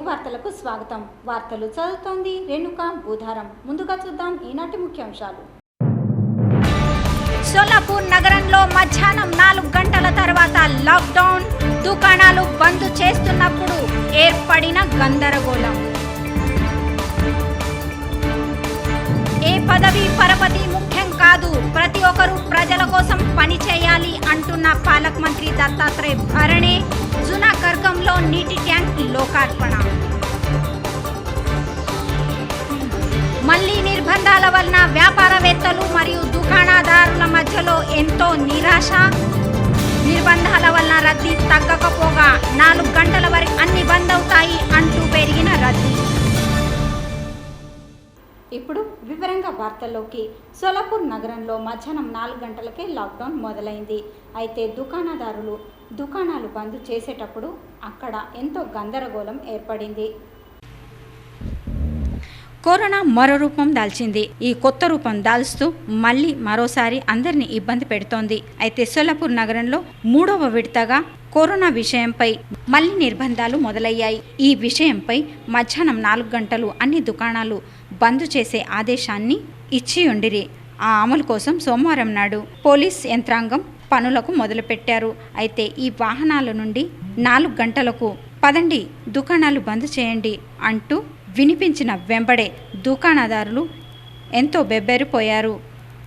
వార్తలకు స్వాగతం. వార్తలు చదువుతోంది రేణుక బూధారం. ముందుగా చూద్దాం ఈనాటి ముఖ్యాంశాలు. సోలాపూర్ నగరంలో మధ్యాహ్నం 4 గంటల తర్వాత లాక్డౌన్. దుకాణాలు బంద్ చేస్తున్నప్పుడు ఏర్పడిన గందరగోళం. ఏ పదవి పరపతి ముఖ్యం కాదు, ప్రతి ఒక్కరూ ప్రజల కోసం పని చేయాలి అంటున్న పాలక మంత్రి దత్తాత్రేయ భరణే. జునాగర్గంలో నీటి ట్యాంక్ లోకార్పణ. మళ్లీ నిర్బంధాల వలన వ్యాపారవేత్తలు మరియు దుకాణదారుల మధ్యలో ఎంతో నిరాశ. నిర్బంధాల వలన రద్దీ తగ్గకపోగా 4 గంటల వరకు అన్ని బంద్ అవుతాయి అంటూ పెరిగిన రద్దీ. ఇప్పుడు వివరంగా వార్తల్లోకి. సోలాపూర్ నగరంలో మధ్యాహ్నం 4 గంటలకే లాక్డౌన్ మొదలైంది. అయితే దుకాణాలు బంద్ చేసేటప్పుడు అక్కడ ఎంతో గందరగోళం ఏర్పడింది. కరోనా మరో రూపం దాల్చింది. ఈ కొత్త రూపం దాల్స్తూ మళ్ళీ మరోసారి అందరినీ ఇబ్బంది పెడుతోంది. అయితే సోలాపూర్ నగరంలో 3వ విడతగా కరోనా విషయంపై మళ్లీ నిర్బంధాలు మొదలయ్యాయి. ఈ విషయంపై మధ్యాహ్నం 4 గంటలు అన్ని దుకాణాలు బంద్ చేసే ఆదేశాన్ని ఇచ్చి ఉండిరి. ఆ అమలు కోసం సోమవారం నాడు పోలీస్ యంత్రాంగం పనులకు మొదలుపెట్టారు. అయితే ఈ వాహనాల నుండి 4 గంటలకు పదండి దుకాణాలు బంద్ చేయండి అంటూ వినిపించిన వెంబడే దుకాణదారులు ఎంతో బెబ్బెరిపోయారు.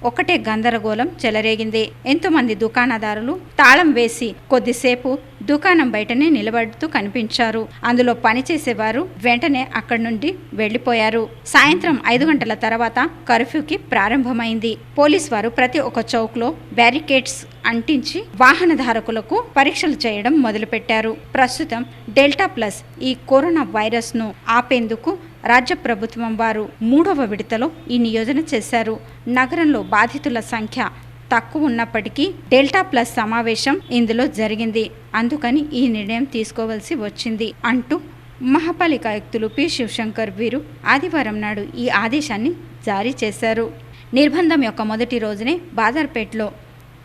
ఒకటే గందరగోళం చెలరేగింది. ఎంతోమంది దుకాణదారులు తాళం వేసి కొద్దిసేపు దుకాణం బయటనే నిలబడుతూ కనిపించారు. అందులో పనిచేసేవారు వెంటనే అక్కడి నుండి వెళ్లిపోయారు. సాయంత్రం 5 గంటల తర్వాత కర్ఫ్యూకి ప్రారంభమైంది. పోలీసు వారు ప్రతి ఒక్క చౌక్లో బ్యారికేడ్స్ అంటించి వాహనధారకులకు పరీక్షలు చేయడం మొదలుపెట్టారు. ప్రస్తుతం డెల్టా ప్లస్ ఈ కరోనా వైరస్ ను ఆపేందుకు రాజ్య ప్రభుత్వం వారు 3వ విడతలో ఈ నియోజన చేశారు. నగరంలో బాధితుల సంఖ్య తక్కువ ఉన్నప్పటికీ డెల్టా ప్లస్ సమావేశం ఇందులో జరిగింది. అందుకని ఈ నిర్ణయం తీసుకోవాల్సి వచ్చింది అంటూ మహాపాలిక ఆయుక్తులు పి శివశంకర్ వీరు ఆదివారం నాడు ఈ ఆదేశాన్ని జారీ చేశారు. నిర్బంధం యొక్క మొదటి రోజునే బాజార్పేటలో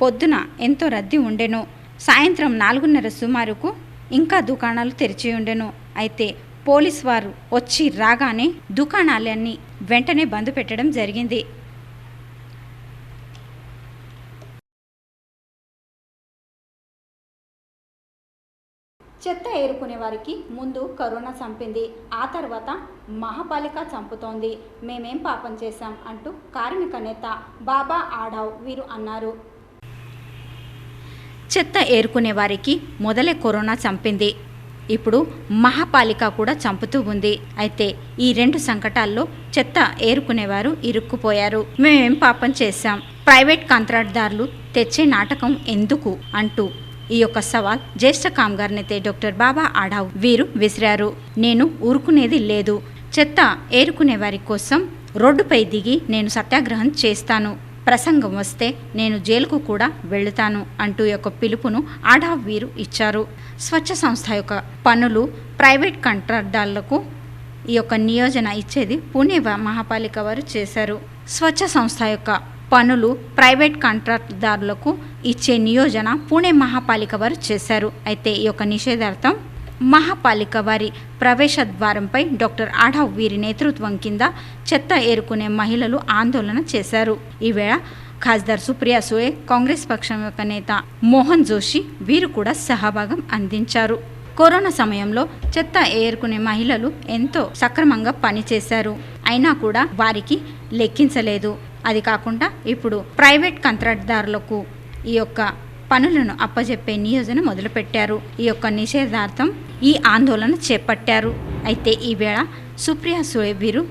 పొద్దున ఎంతో రద్దీ ఉండెను. సాయంత్రం 4:30 సుమారుకు ఇంకా దుకాణాలు తెరిచి ఉండెను. అయితే పోలీస్ వారు వచ్చి రాగానే దుకాణాలన్నీ వెంటనే బంద్ పెట్టడం జరిగింది. చెత్త ఏరుకునే వారికి ముందు కరోనా చంపింది, ఆ తర్వాత మహాపాలిక చంపుతోంది. మేమేం పాపం చేశాం అంటూ కార్మిక నేత బాబా ఆడావ్ వీరు అన్నారు. చెత్త ఏరుకునే వారికి మొదలే కరోనా చంపింది, ఇప్పుడు మహాపాలిక కూడా చంపుతూ ఉంది. అయితే ఈ 2 సంకటాల్లో చెత్త ఏరుకునేవారు ఇరుక్కుపోయారు. మేమేం పాపం చేశాం, ప్రైవేట్ కాంట్రాక్ట్దారులు తెచ్చే నాటకం ఎందుకు అంటూ ఈ యొక్క సవాల్ జ్యేష్ఠ కామ్గార్ నేత డాక్టర్ బాబా ఆడావ్ వీరు విసిరారు. నేను ఊరుకునేది లేదు, చెత్త ఏరుకునే వారి కోసం రోడ్డుపై దిగి నేను సత్యాగ్రహం చేస్తాను, ప్రసంగం వస్తే నేను జైలుకు కూడా వెళుతాను అంటూ యొక్క పిలుపును ఆడావ్ వీరు ఇచ్చారు. స్వచ్ఛ సంస్థ యొక్క పనులు ప్రైవేట్ కాంట్రాక్టర్లకు ఈ యొక్క నియోజన ఇచ్చేది పూణే మహాపాలిక వారు చేశారు. స్వచ్ఛ సంస్థ యొక్క పనులు ప్రైవేట్ కాంట్రాక్టుదారులకు ఇచ్చే నియోజన పూణే మహాపాలిక వారు చేశారు. అయితే ఈ యొక్క నిషేధార్థం మహాపాలిక వారి ప్రవేశ ద్వారంపై డాక్టర్ ఆడావ్ వీరి నేతృత్వం కింద చెత్త ఏరుకునే మహిళలు ఆందోళన చేశారు. ఈవేళ ఖాస్దార్ సుప్రియా సులే, కాంగ్రెస్ పక్షం యొక్క నేత మోహన్ జోషి వీరు కూడా సహభాగం అందించారు. కరోనా సమయంలో చెత్త ఏరుకునే మహిళలు ఎంతో సక్రమంగా పనిచేశారు, అయినా కూడా వారికి లెక్కించలేదు. అది కాకుండా ఇప్పుడు ప్రైవేట్ కాంట్రాక్టుదారులకు ఈ యొక్క పనులను అప్పజెప్పే నియోజన మొదలుపెట్టారు. ఈ యొక్క నిషేధార్థం ఈ ఆందోళన చేపట్టారు. అయితే ఈవేళ సుప్రియా సులే వీరు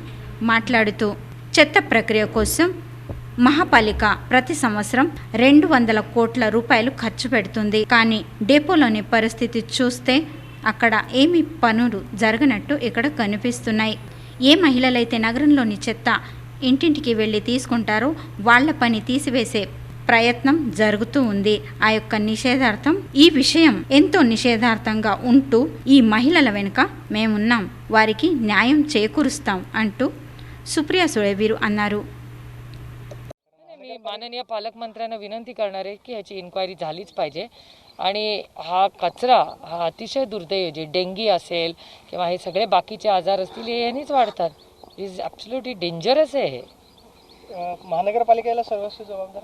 మాట్లాడుతూ చెత్త ప్రక్రియ కోసం మహాపాలిక ప్రతి సంవత్సరం 200 కోట్ల రూపాయలు ఖర్చు పెడుతుంది. కానీ డెపోలోని పరిస్థితి చూస్తే అక్కడ ఏమీ పనులు జరగనట్టు ఇక్కడ కనిపిస్తున్నాయి. ఏ మహిళలైతే నగరంలోని చెత్త ఇంటింటికి వెళ్ళి తీసుకుంటారో వాళ్ళ పని తీసివేసే ప్రయత్నం జరుగుతూ ఉంది. ఆ యొక్క నిషేధార్థం ఈ విషయం ఎంతో నిషేధార్థంగా ఉంటూ ఈ మహిళల వెనుక మేమున్నాం, వారికి న్యాయం చేకూరుస్తాం అంటూ సుప్రియా సులే వీరు అన్నారు. मी माननीय पालकमंत्र्यांना विनंती करणार आहे की ह्याची इन्क्वायरी झालीच पाहिजे आणि हा कचरा हा अतिशय दुर्दैवी जे डेंगी असेल किंवा हे सगळे बाकीचे आजार असतील हे यांनीच वाढतात. इज ॲब्सोल्युटली डेंजरस आहे हे. महानगरपालिकेला सर्वस्व जबाबदार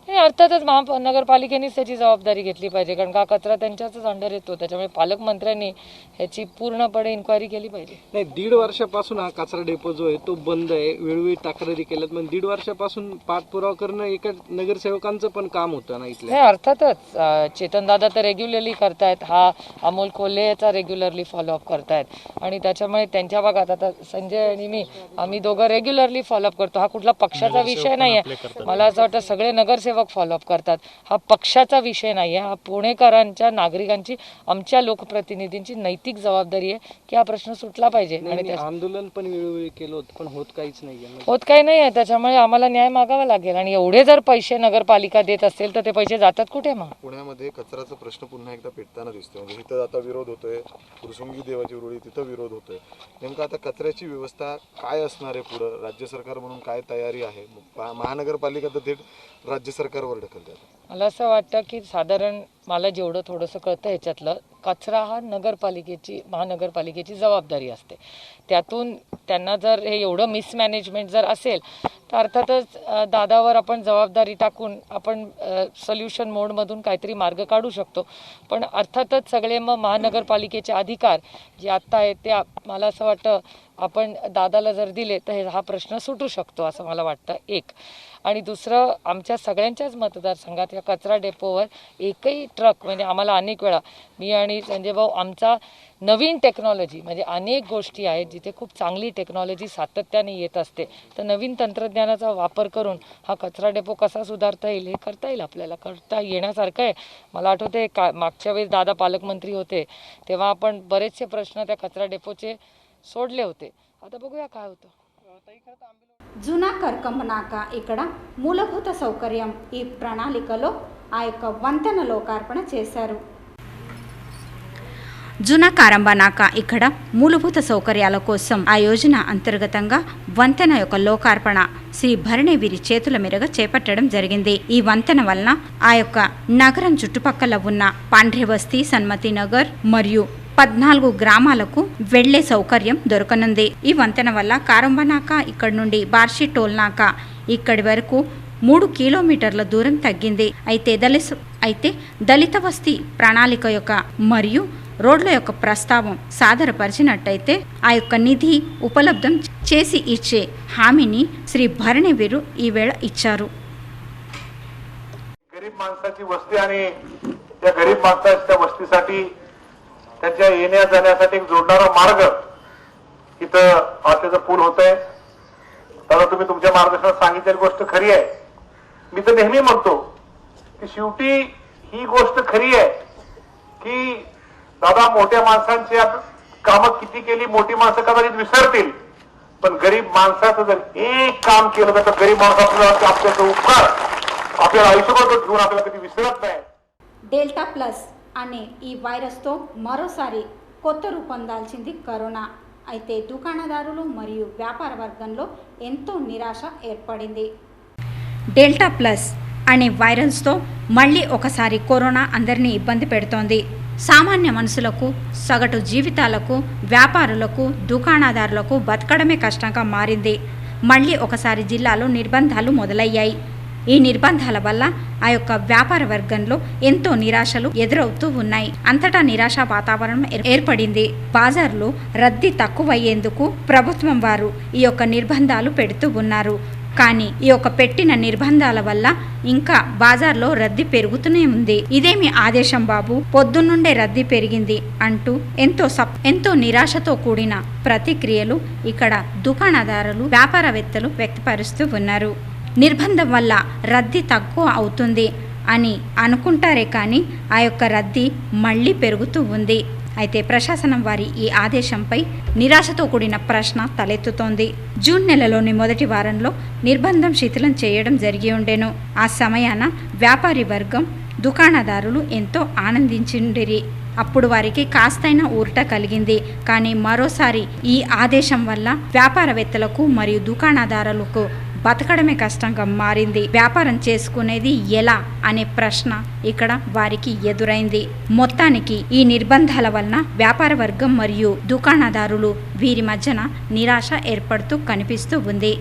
हे अर्थातच महानगरपालिकेनेच त्याची जबाबदारी घेतली पाहिजे कारण का कचरा त्यांच्याच अंडर येतो. त्याच्यामुळे पालकमंत्र्यांनी ह्याची पूर्णपणे इन्क्वायरी केली पाहिजे. नाही, 1.5 वर्षापासून हा कचरा डेपो जो आहे तो बंद आहे. वेळोवेळी तक्रारी केल्यात, पण 1.5 वर्षापासून पाठपुरावा करणं एका नगरसेवकांचं पण काम होतं ना इथलं. हे अर्थातच चेतनदादा तर रेग्युलरली करतायत, हा अमोल कोल्हे याचा रेग्युलरली फॉलोअप करतायत आणि त्याच्यामुळे त्यांच्या भागात आता संजय आणि मी आम्ही दोघं रेग्युलरली फॉलोअप करतो. हा कुठला पक्षाचा विषय नाही आहे. मला असं वाटतं सगळे नगरसेवक फॉलोअप करतात. हा पक्षाचा विषय नाही आहे. हा पुणेकरांच्या नागरिकांची आमच्या लोकप्रतिनिधींची नैतिक जबाबदारी आहे की हा प्रश्न सुटला पाहिजे. आणि आंदोलन पण वेळोवेळी केलं होतं पण होत काहीच नाही होत काही नाही आहे. त्याच्यामुळे आम्हाला न्याय मागावा लागेल आणि एवढे जर पैसे नगरपालिका देत असेल तर ते पैसे जातात कुठे? मग पुण्यामध्ये कचऱ्याचा प्रश्न पुन्हा एकदा पेटताना दिसतोय. म्हणजे इथं आता विरोध होतोय, फुरसुंगी देवाची उरुळी तिथं विरोध होतोय. नेमकं आता कचऱ्याची व्यवस्था काय असणार आहे पुढं? राज्य सरकार म्हणून काय तयारी आहे? महानगरपालिका तर थेट राज्य सरकारवर ढकलतात. मला असं वाटतं की साधारण मला जेवढं थोडंसं कळतं ह्याच्यातलं कचरा हा महानगरपालिकेची जबाबदारी असते. त्यातून त्यांना जर हे एवढं मिसमॅनेजमेंट जर असेल तर अर्थातच दादावर आपण जबाबदारी टाकून आपण सोल्युशन मोडमधून काहीतरी मार्ग काढू शकतो. पण अर्थातच सगळे मग महानगरपालिकेचे अधिकार जे आत्ता आहेत ते मला असं वाटतं आपण दादाला जर दिले तर हा प्रश्न सुटू शकतो असं मला वाटतं. एक आणि दुसरं आमच्या सगळ्यांच्याच मतदारसंघात या कचरा डेपोवर एकही ट्रक म्हणजे आम्हाला अनेक वेळा मी आणि संजय भाऊ आमचा नवीन टेक्नॉलॉजी म्हणजे अनेक गोष्टी आहेत जिथे खूप चांगली टेक्नॉलॉजी सातत्याने येत असते तर नवीन तंत्रज्ञानाचा वापर करून हा कचरा डेपो कसा सुधारता येईल हे करता येईल. आपल्याला करता येण्यासारखं आहे. मला आठवते मागच्या वेळेस दादा पालकमंत्री होते तेव्हा आपण बरेचसे प्रश्न त्या कचरा डेपोचे सोडले होते. आता बघूया काय होतं. జునా కర్కంబనాక ఇక్కడ మూలభూత సౌకర్యం ఈ ప్రణాళికలో ఆ యొక్క వంతెన లోకార్పణ చేశారు. జునా కారంబనాక ఇక్కడ మూలభూత సౌకర్యాల కోసం ఆ యోజన అంతర్గతంగా వంతెన యొక్క లోకార్పణ శ్రీ భరణి వీరి చేతుల మీదుగా చేపట్టడం జరిగింది. ఈ వంతెన వలన ఆ యొక్క నగరం చుట్టుపక్కల ఉన్న పాండ్రే బస్తీ, సన్మతి నగర్ మరియు 14 గ్రామాలకు వెళ్లే సౌకర్యం దొరకనుంది. ఈ వంతెన వల్ల కారంబనాక ఇక్కడి నుండి బార్షి టోల్నాక ఇక్కడి వరకు 3 కిలోమీటర్ల దూరం తగ్గింది. అయితే దళిత వస్తీ ప్రణాళిక యొక్క మరియు రోడ్ల యొక్క ప్రస్తావం సాదరపరిచినట్టయితే ఆ యొక్క నిధి ఉపలబ్ధం చేసి ఇచ్చే హామీని శ్రీ భరణి వీరు ఈవేళ ఇచ్చారు. गरीब माणसाची वस्ती आणि त्या गरीब माणसाच्या वस्तीसाठी त्यांच्या येण्या जाण्यासाठी एक जोडणारा मार्ग इथं त्याचं पूल होतंय. दादा तुम्ही तुमच्या मार्गदर्शनात सांगितलेली गोष्ट खरी आहे. मी तर नेहमी म्हणतो की शेवटी ही गोष्ट खरी आहे की दादा मोठ्या माणसांची कामं किती केली मोठी माणसं कदाचित विसरतील पण गरीब माणसाचं जर एक काम केलं तर गरीब माणसाचा आपल्याचा उपकार आपल्याला आयुष्यभर घेऊन आपल्याला कधी विसरत नाही. డెల్టా ప్లస్ అనే ఈ వైరస్తో మరోసారి కొత్త రూపం దాల్చింది కరోనా. అయితే దుకాణదారులు మరియు వ్యాపార వర్గంలో ఎంతో నిరాశ ఏర్పడింది. డెల్టా ప్లస్ అనే వైరస్తో మళ్ళీ ఒకసారి కరోనా అందరినీ ఇబ్బంది పెడుతోంది. సామాన్య మనుషులకు, సగటు జీవితాలకు, వ్యాపారులకు, దుకాణదారులకు బతకడమే కష్టంగా మారింది. మళ్ళీ ఒకసారి జిల్లాలో నిర్బంధాలు మొదలయ్యాయి. ఈ నిర్బంధాల వల్ల ఆ యొక్క వ్యాపార వర్గంలో ఎంతో నిరాశలు ఎదురవుతూ ఉన్నాయి. అంతటా నిరాశ వాతావరణం ఏర్పడింది. బాజార్లో రద్దీ తక్కువయ్యేందుకు ప్రభుత్వం వారు ఈ యొక్క నిర్బంధాలు పెడుతూ ఉన్నారు. కానీ ఈ యొక్క పెట్టిన నిర్బంధాల వల్ల ఇంకా బాజార్లో రద్దీ పెరుగుతూనే ఉంది. ఇదేమి ఆదేశం బాబు, పొద్దున్నుండే రద్దీ పెరిగింది అంటూ ఎంతో నిరాశతో కూడిన ప్రతిక్రియలు ఇక్కడ దుకాణదారులు, వ్యాపారవేత్తలు వ్యక్తపరుస్తూ ఉన్నారు. నిర్బంధం వల్ల రద్దీ తక్కువ అవుతుంది అని అనుకుంటారే కానీ ఆ యొక్క రద్దీ మళ్ళీ పెరుగుతూ ఉంది. అయితే ప్రశాసనం వారి ఈ ఆదేశంపై నిరాశతో కూడిన ప్రశ్న తలెత్తుతోంది. జూన్ నెలలోని మొదటి వారంలో నిర్బంధం శిథిలం చేయడం జరిగి ఉండెను. ఆ సమయాన వ్యాపారి వర్గం, దుకాణదారులు ఎంతో ఆనందించిండిరి. అప్పుడు వారికి కాస్తైనా ఊరట కలిగింది. కానీ మరోసారి ఈ ఆదేశం వల్ల వ్యాపారవేత్తలకు మరియు దుకాణదారులకు బతకడమే కష్టంగా మారింది. వ్యాపారం చేసుకునేది ఎలా అనే ప్రశ్న ఇక్కడ వారికి ఎదురైంది. మొత్తానికి ఈ నిర్బంధాల వలన వ్యాపార వర్గం మరియు దుకాణదారులు వీరి మధ్యన నిరాశ ఏర్పడుతూ కనిపిస్తూ ఉంది.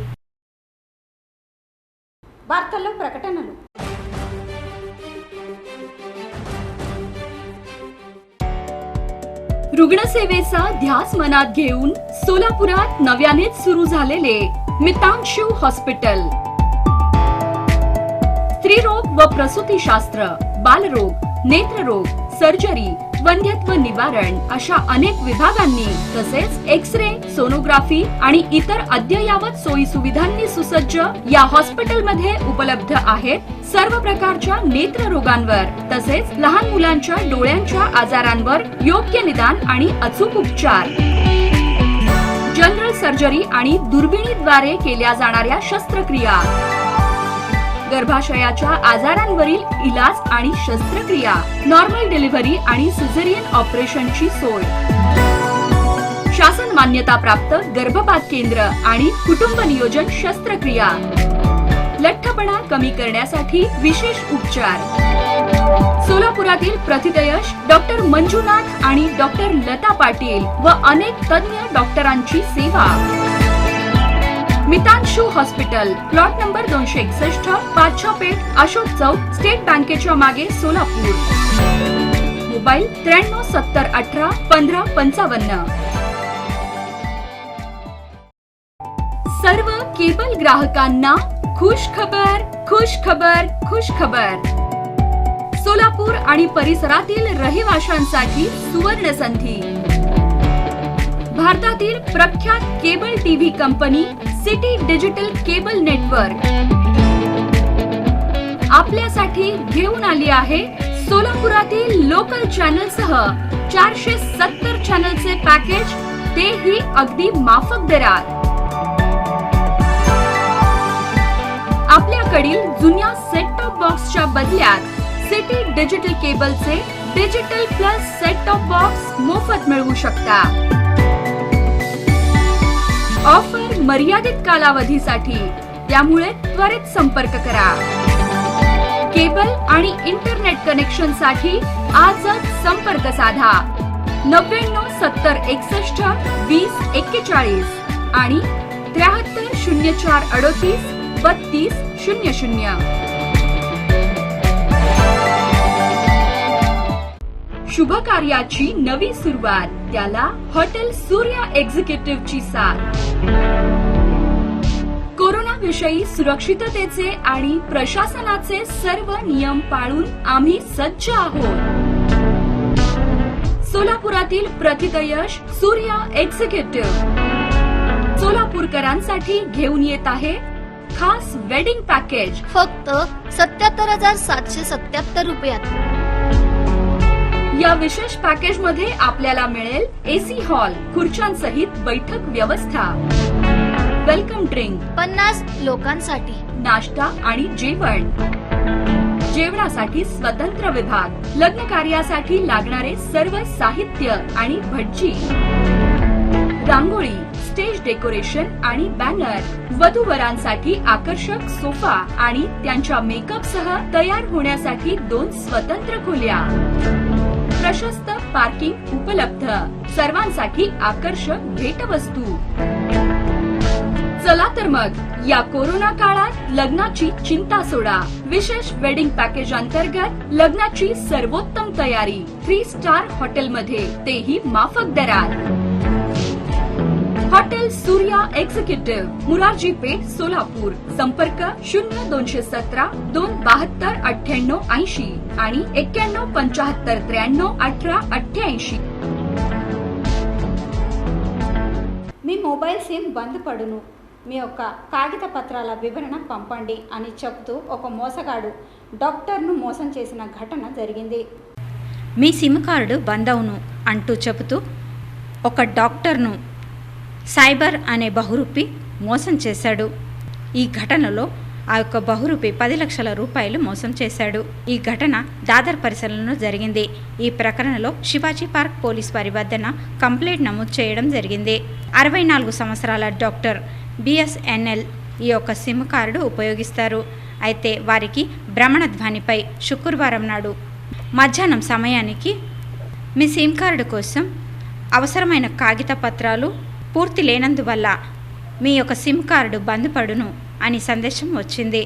वार्तల్లో ప్రకటనలు. रुग्णसेवेचा ध्यास मनात घेऊन सोलापुरात नव्यानेच सुरू झालेले मितांशू हॉस्पिटल. स्त्रीरोग व प्रसूतीशास्त्र, बालरोग, नेत्ररोग, सर्जरी, वंध्यत्व निवारण अशा अनेक विभागांनी तसेच एक्स-रे, सोनोग्राफी आणि इतर अद्ययावत सोयी सुविधांनी सुसज्ज या हॉस्पिटलमध्ये उपलब्ध आहेत सर्व प्रकारच्या नेत्ररोगांवर तसेच लहान मुलांच्या डोळ्यांच्या आजारांवर योग्य निदान आणि अचूक उपचार. जनरल सर्जरी आणि दुर्बिणीद्वारे केल्या जाणाऱ्या शस्त्रक्रिया, गर्भाशयाच्या आजारांवरील इलाज आणि शस्त्रक्रिया, नॉर्मल डिलिव्हरी आणि सिझेरियन ऑपरेशनची सोय, शासन मान्यता प्राप्त गर्भपात केंद्र आणि कुटुंब नियोजन शस्त्रक्रिया, लठ्ठपणा कमी करण्यासाठी विशेष उपचार. सोलापुरातील प्रथितयश डॉक्टर मंजुनाथ आणि डॉक्टर लता पाटील व अनेक तज्ञ डॉक्टरांची सेवा. मितांशू hospital, plot number 261, पाचशा Peth, Ashok चौक, स्टेट बँकेच्या मागे, सोलापूर. मोबाईल 93 70 18 15 55. सर्व केबल ग्राहकांना खुश खबर, खुश खबर, खुश खबर. सोलापूर आणि परिसरातील रहिवाशांसाठी सुवर्ण संधी. भारतातील प्रख्यात cable TV company city digital cable network आपल्यासाठी घेऊन आली आहे सोलापुरातील लोकल चॅनल सह 470 चॅनलचे पॅकेज, तेही अगदी माफक दरात. आपल्याकडील जुन्या सेट टॉप बॉक्सच्या बदल्यात सिटी डिजिटल केबलचे digital plus set top box मोफत मिळवू शकता. ऑफर मर्यादित कालावधीसाठी, त्यामुळे त्वरित संपर्क करा. केबल आणि इंटरनेट कनेक्शन साठी आजच संपर्क साधा 99 70 61 20 41 आणि 73 04 38 32 00. शुभ कार्याची नवी सुरुवात, त्याला हॉटेल सूर्या एक्झिक्युटिव्हची साथ. कोरोना विषयी सुरक्षिततेचे आणि प्रशासनाचे सर्व नियम पाळून आम्ही सज्ज आहोत. सोलापुरातील प्रथितयश सूर्या एक्झिक्युटिव्ह सोलापूरकरांसाठी घेऊन येत आहे खास वेडिंग पॅकेज फक्त 77,777 रुपयात. या विशेष पॅकेज मध्ये आपल्याला मिळेल एसी हॉल, खुर्च्यांसहित बैठक व्यवस्था, वेलकम ड्रिंक, 50 लोकांसाठी नाश्ता आणि जेवण, जेवणासाठी स्वतंत्र विभाग, लग्न कार्यासाठी लागणारे सर्व साहित्य आणि भटजी, रांगोळी, स्टेज डेकोरेशन आणि बॅनर, वधूवरांसाठी आकर्षक सोफा आणि त्यांच्या मेकअप सह तयार होण्यासाठी 2 स्वतंत्र खोल्या, प्रशस्त पार्किंग उपलब्ध, सर्वांसाठी आकर्षक भेटवस्तू. चला तर मग या कोरोना काळात लग्नाची चिंता सोडा. विशेष वेडिंग पॅकेज अंतर्गत लग्नाची सर्वोत्तम तयारी 3 स्टार हॉटेलमध्ये, तेही माफक दरात. Hotel Surya executive, Morarji Peth, Solapur. संपर्क 0217 272 98 80 आणि 91 75 93 18 88. మీ మొబైల్ సిమ్ బంద్ పడును, మీ యొక్క కాగిత పత్రాల వివరణ పంపండి అని చెబుతూ ఒక మోసగాడు డాక్టర్ను మోసం చేసిన ఘటన జరిగింది. మీ సిమ్ కార్డు బంద్ అవును అంటూ చెబుతూ ఒక డాక్టర్ను సైబర్ అనే బహురూపి మోసం చేశాడు. ఈ ఘటనలో ఆ యొక్క బహురూపి 10 లక్షల రూపాయలు మోసం చేశాడు. ఈ ఘటన దాదర్ పరిసరంలో జరిగింది. ఈ ప్రకరణలో శివాజీ పార్క్ పోలీస్ వారి వద్దన కంప్లైంట్ నమోదు చేయడం జరిగింది. 64 సంవత్సరాల డాక్టర్ BSNL ఈ యొక్క సిమ్ కార్డు ఉపయోగిస్తారు. అయితే వారికి భ్రమణధ్వనిపై శుక్రవారం నాడు మధ్యాహ్నం సమయానికి మీ సిమ్ కార్డు కోసం అవసరమైన కాగిత పత్రాలు పూర్తి లేనందువల్ల మీ యొక్క సిమ్ కార్డు బంద్పడును అని సందేశం వచ్చింది.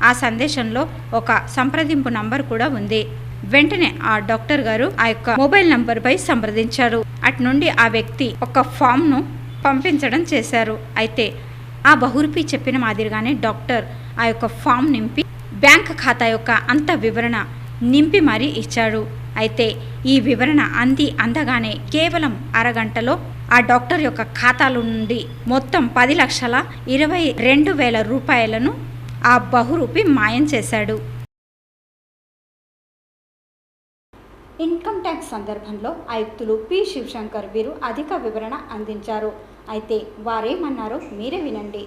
ఆ సందేశంలో ఒక సంప్రదింపు నంబర్ కూడా ఉంది. వెంటనే ఆ డాక్టర్ గారు ఆ యొక్క మొబైల్ నంబర్పై సంప్రదించారు. అటు నుండి ఆ వ్యక్తి ఒక ఫామ్ను పంపించడం చేశారు. అయితే ఆ బహురూపి చెప్పిన మాదిరిగానే డాక్టర్ ఆ యొక్క ఫామ్ నింపి బ్యాంక్ ఖాతా యొక్క అంత వివరణ నింపి మరీ ఇచ్చాడు. అయితే ఈ వివరణ అందగానే కేవలం అరగంటలో ఆ డాక్టర్ యొక్క ఖాతాలో నుండి మొత్తం 10,22,000 రూపాయలను ఆ బహురూపి మాయం చేశాడు. ఇన్కమ్ ట్యాక్స్ సందర్భంలో ఆయుక్తులు పి శివశంకర్ వీరు అధిక వివరణ అందించారు. అయితే వారేమన్నారో మీరే వినండి.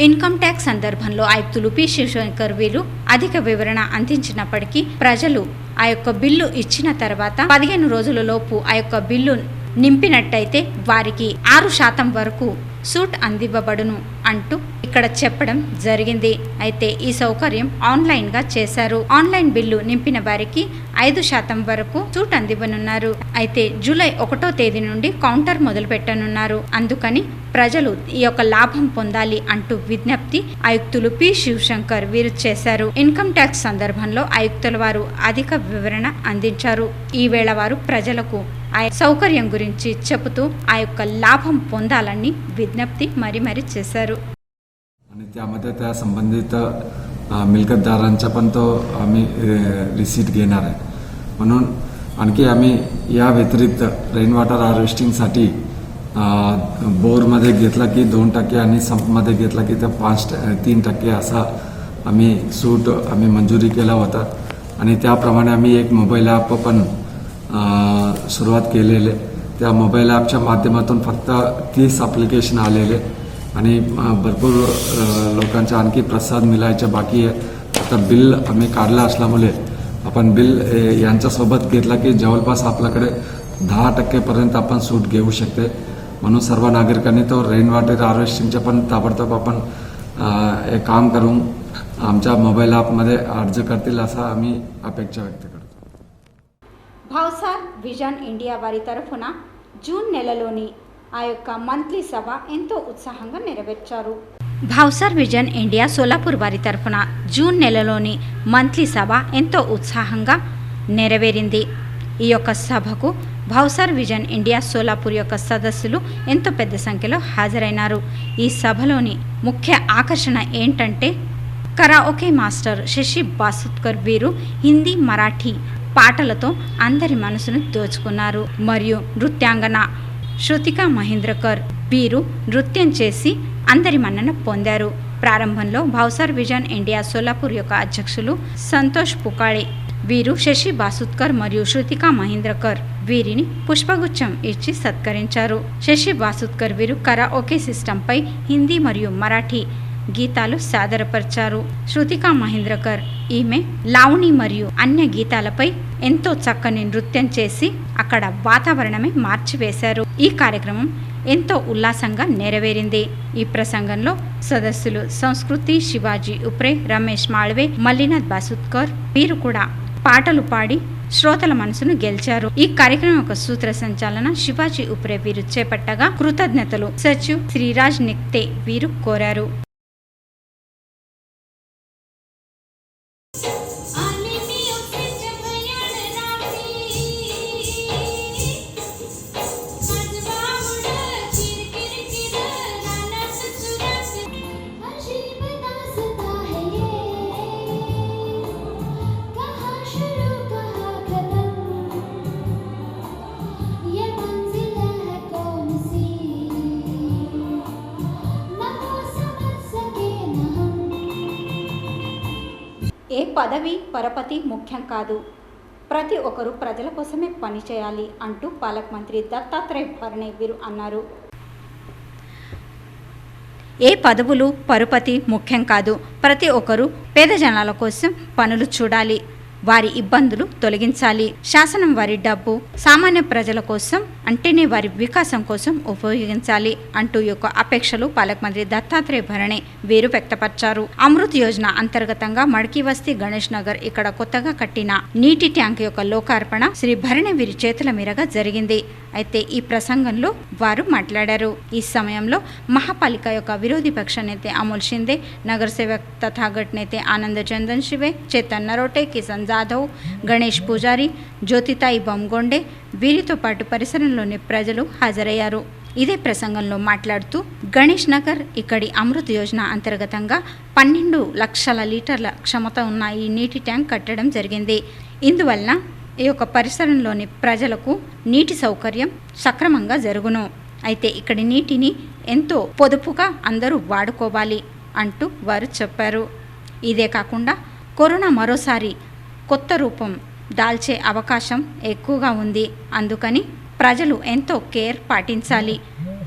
ఇన్కమ్ ట్యాక్స్ సందర్భంలో ఆయుక్తులు పి శివశంకర్ వీరు అధిక వివరణ అందించినప్పటికీ ప్రజలు ఆ యొక్క బిల్లు ఇచ్చిన తర్వాత 15 రోజుల లోపు ఆ యొక్క బిల్లు నింపినట్టయితే వారికి 6% వరకు సూట్ అందివ్వబడును అంటూ ఇక్కడ చెప్పడం జరిగింది. అయితే ఈ సౌకర్యం ఆన్లైన్గా చేశారు. ఆన్లైన్ బిల్లు నింపిన వారికి 5% వరకు సూట్ అందివ్వనున్నారు. అయితే జూలై 1వ తేదీ నుండి కౌంటర్ మొదలు పెట్టనున్నారు. అందుకని ప్రజలు ఈ యొక్క లాభం పొందాలి అంటూ విజ్ఞప్తి ఆయుక్తులు పి శివశంకర్ వీరు చేశారు. ఇన్కమ్ ట్యాక్స్ సందర్భంలో ఆయుక్తుల వారు అధిక వివరణ అందించారు. ఈ వేళ వారు ప్రజలకు ఆ సౌకర్యం గురించి చెబుతూ ఆ యొక్క లాభం పొందాలని విజ్ఞప్తి మరీ చేశారు. आणि त्यामध्ये त्या संबंधित मिळकतदारांचा पण तो आम्ही रिसीट घेणार आहे. म्हणून आणखी आम्ही या व्यतिरिक्त रेन वॉटर हार्वेस्टिंगसाठी बोरमध्ये घेतला की 2% आणि संपमध्ये घेतला की 3% असा आम्ही सूट आम्ही मंजुरी केला होता. आणि त्याप्रमाणे आम्ही एक मोबाईल ॲप पण सुरुवात केलेले. त्या मोबाईल ॲपच्या माध्यमातून फक्त 30 ॲप्लिकेशन आलेले आणि भरपूर लोकांचा आणखी प्रसाद मिळायचे बाकी आहे. आता बिल आम्ही काढलं असल्यामुळे आपण बिल यांच्यासोबत घेतला की जवळपास आपल्याकडे 10% पर्यंत आपण सूट घेऊ शकते. म्हणून सर्व नागरिकांनी तो रेन वॉटर हार्वेस्टिंगचं पण ताबडतोब आपण हे काम करून आमच्या मोबाईल ॲपमध्ये अर्ज करतील असा आम्ही अपेक्षा व्यक्त करतो. భావ్సార్ విజన్ ఇండియా వారి తరఫున జూన్ నెలలోని ఆ యొక్క మంత్లీ సభ ఎంతో ఉత్సాహంగా నెరవేర్చారు. భావ్సార్ విజన్ ఇండియా సోలాపూర్ వారి తరఫున జూన్ నెలలోని మంత్లీ సభ ఎంతో ఉత్సాహంగా నెరవేరింది. ఈ యొక్క సభకు భావ్సార్ విజన్ ఇండియా సోలాపూర్ యొక్క సదస్సులు ఎంతో పెద్ద సంఖ్యలో హాజరైనారు. ఈ సభలోని ముఖ్య ఆకర్షణ ఏంటంటే కరాఓకే మాస్టర్ శశి బాసుత్కర్ వీరు హిందీ మరాఠీ పాటలతో అందరి మనసును దోచుకున్నారు. మరియు నృత్యాంగన శృతికా మహేంద్రకర్ వీరు నృత్యం చేసి అందరి మన్నన పొందారు. ప్రారంభంలో భావ్సార్ విజన్ ఇండియా సోలాపూర్ యొక్క అధ్యక్షులు సంతోష్ పుకాళే వీరు శశి బాసుత్కర్ మరియు శృతికా మహేంద్రకర్ వీరిని పుష్పగుచ్చం ఇచ్చి సత్కరించారు. శశి బాసుత్కర్ వీరు కరాఓకే సిస్టంపై హిందీ మరియు మరాఠీ గీతాలు సాదరపరిచారు. శృతికా మహేంద్రకర్ ఈమె లావణి మరియు అన్య గీతాలపై ఎంతో చక్కని నృత్యం చేసి అక్కడ వాతావరణమే మార్చివేశారు. ఈ కార్యక్రమం ఎంతో ఉల్లాసంగా నెరవేరింది. ఈ ప్రసంగంలో సదస్సులు సంస్కృతి శివాజీ ఉప్రే, రమేష్ మాళవే, మల్లినాథ్ బాసుత్కర్ వీరు కూడా పాటలు పాడి శ్రోతల మనసును గెలిచారు. ఈ కార్యక్రమం యొక్క సూత్ర సంచాలన శివాజీ ఉప్రే వీరు చేపట్టగా కృతజ్ఞతలు సచివ్ శ్రీరాజ్ నిక్తే వీరు కోరారు. ఏ పదవి పరపతి ముఖ్యం కాదు, ప్రతి ఒక్కరూ ప్రజల కోసమే పనిచేయాలి అంటూ పాలక మంత్రి దత్తాత్రేయ భరణే వీరు అన్నారు. ఏ పదవులు పరుపతి ముఖ్యం కాదు, ప్రతి ఒక్కరూ పేద జనాల కోసం పనులు చూడాలి, వారి ఇబ్బందులు తొలగించాలి. శాసనం వారి డబ్బు సామాన్య ప్రజల కోసం అంటేనే వారి వికాసం కోసం ఉపయోగించాలి అంటూ యొక్క అపేక్షలు పాలక మంత్రి దత్తాత్రేయ భరణే వీరు వ్యక్తపరిచారు. అమృత్ యోజన అంతర్గతంగా మడికి వస్తీ గణేష్ నగర్ ఇక్కడ కొత్తగా కట్టిన నీటి ట్యాంక్ యొక్క లోకార్పణ శ్రీ భరణే వీరి చేతుల మీదుగా జరిగింది. అయితే ఈ ప్రసంగంలో వారు మాట్లాడారు. ఈ సమయంలో మహాపాలిక యొక్క విరోధి పక్ష నేత అమోల్ షిందే, నగర సేవక్ తథాగట్ నేత ఆనంద్ చందన్ శివే, చేతన్ నరోటే, కిషన్ జాధవ్, గణేష్ పూజారి, జ్యోతితాయి బొమ్గొండే వీరితో పాటు పరిసరంలోని ప్రజలు హాజరయ్యారు. ఇదే ప్రసంగంలో మాట్లాడుతూ గణేష్ నగర్ ఇక్కడి అమృత్ యోజన అంతర్గతంగా 12 లక్షల లీటర్ల క్షమత ఉన్న ఈ నీటి ట్యాంక్ కట్టడం జరిగింది. ఇందువలన ఈ యొక్క పరిసరంలోని ప్రజలకు నీటి సౌకర్యం సక్రమంగా జరుగును. అయితే ఇక్కడి నీటిని ఎంతో పొదుపుగా అందరూ వాడుకోవాలి అంటూ వారు చెప్పారు. ఇదే కాకుండా కరోనా మరోసారి కొత్త రూపం దాల్చే అవకాశం ఎక్కువగా ఉంది. అందుకని ప్రజలు ఎంతో కేర్ పాటించాలి,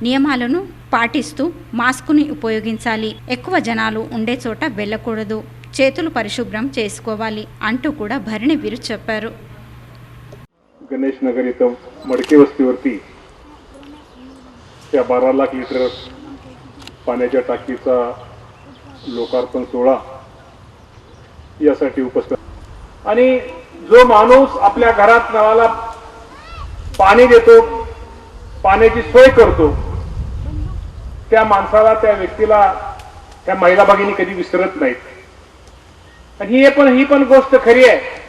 నియమాలను పాటిస్తూ మాస్కుని ఉపయోగించాలి, ఎక్కువ जनाలు ఉండే చోట వెళ్ళకూడదు, చేతులు పరిశుభ్రం చేసుకోవాలి అంటూ కూడా భరణి వీరు చెప్పారు. गणेश नगर इथं मडके वस्तीवरती त्या 12 लाख लिटर पाण्याच्या टाकीचा लोकार्पण सोहळा यासाठी उपस्थित आणि जो माणूस आपल्या घरात नळाला पाणी देतो, पाण्याची सोय करतो, त्या माणसाला, त्या व्यक्तीला, त्या महिला भगिनी कधी विसरत नाहीत. आणि ही पण गोष्ट खरी आहे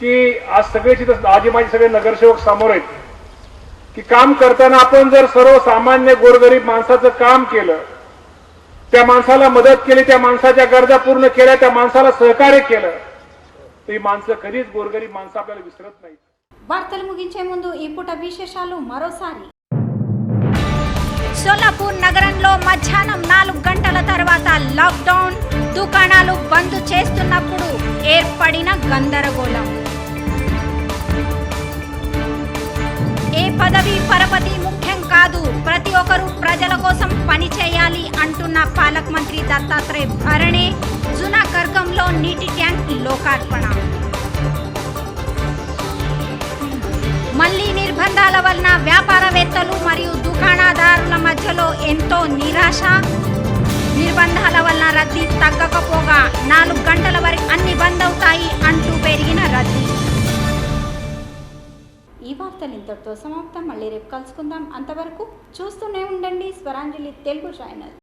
की आज सगळेच आजी माझे सगळे नगरसेवक समोर आहेत की काम करताना आपण जर सर्वसामान्य गोरगरीब माणसाचं काम केलं, त्या माणसाला मदत केली, त्या माणसाच्या गरजा पूर्ण केल्या, त्या माणसाला सहकार्य केलं, तर ही माणसं कधीच गोरगरीब माणसं आपल्याला विसरत नाहीत. వార్తలు ముగించే ముందు ఈ పూట విశేషాలు మరోసారి. సోలాపూర్ నగరంలో మధ్యాహ్నం 4 గంటల తర్వాత లాక్డౌన్, దుకాణాలు బంద్ చేస్తున్నప్పుడు ఏర్పడిన గందరగోళం. ఏ పదవి పరపతి ముఖ్యం కాదు, ప్రతి ఒక్కరూ ప్రజల కోసం పని చేయాలి అంటున్న పాలక మంత్రి దత్తాత్రేయ భరణే జునా కర్గంలో నీటి ట్యాంక్ లోకార్పణ. మళ్లీ నిర్బంధాల వలన వ్యాపారవేత్తలు మరియు దుకాణదారుల మధ్యలో ఎంతో నిరాశ. నిర్బంధాల వలన రద్దీ తగ్గకపోగా 4 గంటల వరకు అన్ని బంద్ అవుతాయి అంటూ పెరిగిన రద్దీ. ఈ వార్తలు ఇంతటితో సమాప్తం. మళ్ళీ రేపు కలుసుకుందాం. అంతవరకు చూస్తూనే ఉండండి స్వరాంజలి తెలుగు ఛానల్.